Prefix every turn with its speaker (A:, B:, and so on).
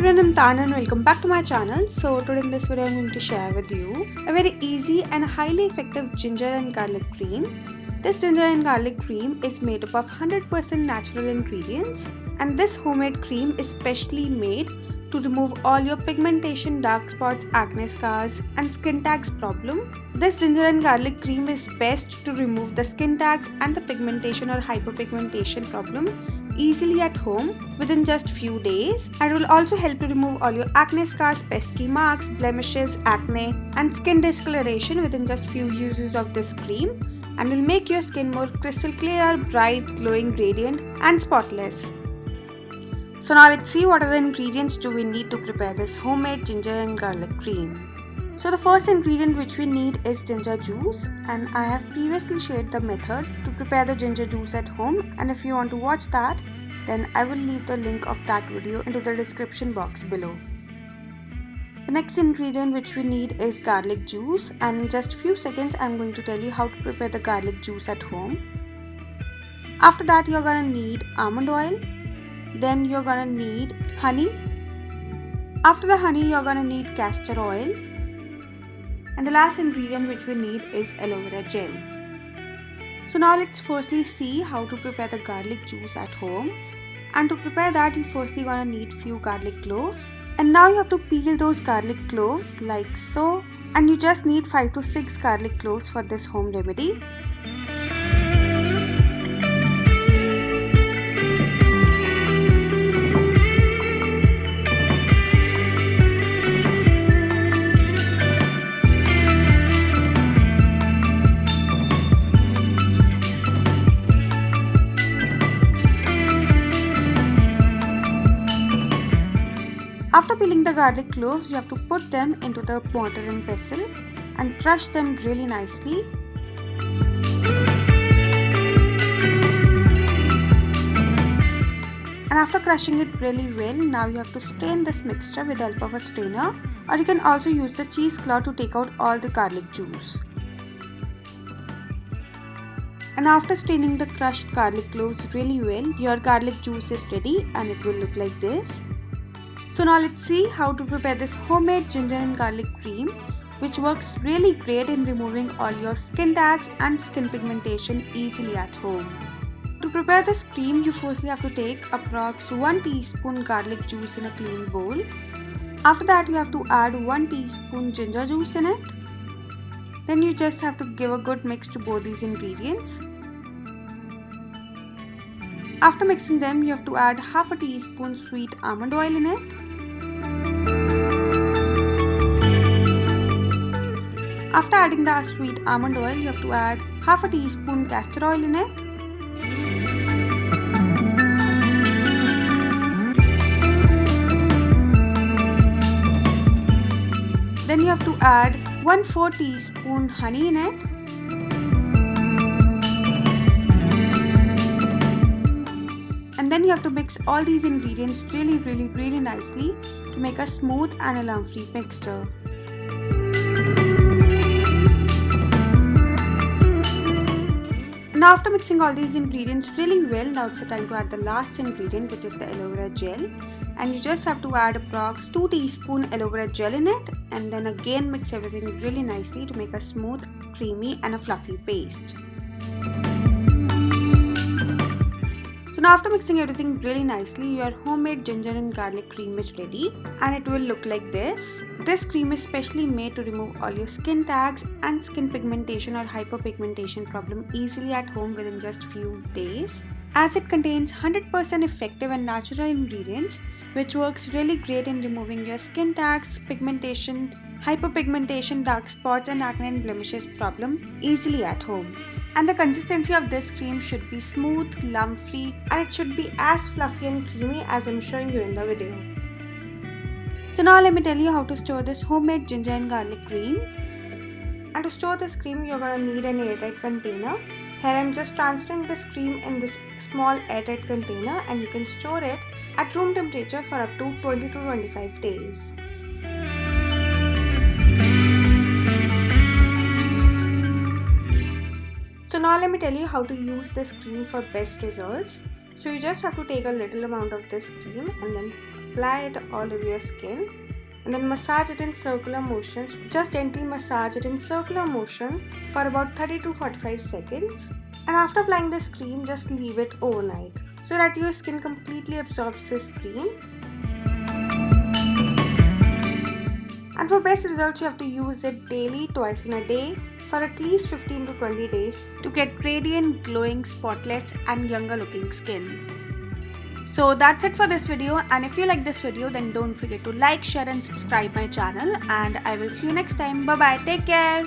A: everyone, I'm Tanya and welcome back to my channel. So today in this video I'm going to share with you a very easy and highly effective ginger and garlic cream. This ginger and garlic cream is made up of 100% natural ingredients, and this homemade cream is specially made to remove all your pigmentation, dark spots, acne scars and skin tags problem. This ginger and garlic cream is best to remove the skin tags and the pigmentation or hyperpigmentation problem easily at home within just few days, and will also help to remove all your acne scars, pesky marks, blemishes, acne and skin discoloration within just few uses of this cream, and will make your skin more crystal clear, bright, glowing, radiant and spotless. So now let's see what are the ingredients do we need to prepare this homemade ginger and garlic cream. So the first ingredient which we need is ginger juice, and I have previously shared the method to prepare the ginger juice at home, and if you want to watch that, then I will leave the link of that video into the description box below. The next ingredient which we need is garlic juice, and in just few seconds I am going to tell you how to prepare the garlic juice at home. After that you are gonna need almond oil, then you are gonna need honey. After the honey you are gonna need castor oil. And the last ingredient which we need is aloe vera gel. So now let's firstly see how to prepare the garlic juice at home. And to prepare that, you firstly gonna need few garlic cloves. And now you have to peel those garlic cloves like so. And you just need 5 to 6 garlic cloves for this home remedy. After peeling the garlic cloves, you have to put them into the mortar and pestle and crush them really nicely. And after crushing it really well, now you have to strain this mixture with the help of a strainer, or you can also use the cheesecloth to take out all the garlic juice. And after straining the crushed garlic cloves really well, your garlic juice is ready and it will look like this. So now let's see how to prepare this homemade ginger and garlic cream, which works really great in removing all your skin tags and skin pigmentation easily at home. To prepare this cream, you firstly have to take approx 1 teaspoon garlic juice in a clean bowl. After that you have to add 1 teaspoon ginger juice in it. Then you just have to give a good mix to both these ingredients. After mixing them, you have to add half a teaspoon sweet almond oil in it. After adding the sweet almond oil, you have to add half a teaspoon castor oil in it. Then you have to add 1/4 teaspoon honey in it. And then you have to mix all these ingredients really nicely to make a smooth and alarm-free mixture. Now after mixing all these ingredients really well, now it's the time to add the last ingredient, which is the aloe vera gel. And you just have to add approx 2 teaspoon aloe vera gel in it, and then again mix everything really nicely to make a smooth, creamy and a fluffy paste. So now after mixing everything really nicely, your homemade ginger and garlic cream is ready, and it will look like this. This cream is specially made to remove all your skin tags and skin pigmentation or hyperpigmentation problem easily at home within just few days, as it contains 100% effective and natural ingredients which works really great in removing your skin tags, pigmentation, hyperpigmentation, dark spots and acne and blemishes problem easily at home. And the consistency of this cream should be smooth, lump-free, and it should be as fluffy and creamy as I'm showing you in the video. So now let me tell you how to store this homemade ginger and garlic cream. And to store this cream, you're gonna need an airtight container. Here I'm just transferring this cream in this small airtight container, and you can store it at room temperature for up to 20 to 25 days. So now let me tell you how to use this cream for best results. So you just have to take a little amount of this cream and then apply it all over your skin and then massage it in circular motions. Just gently massage it in circular motion for about 30 to 45 seconds. And after applying this cream, just leave it overnight so that your skin completely absorbs this cream. And for best results, you have to use it daily, twice in a day, for at least 15 to 20 days to get radiant, glowing, spotless and younger looking skin. So that's it for this video, and if you like this video, then don't forget to like, share and subscribe my channel, and I will see you next time. Bye bye, take care.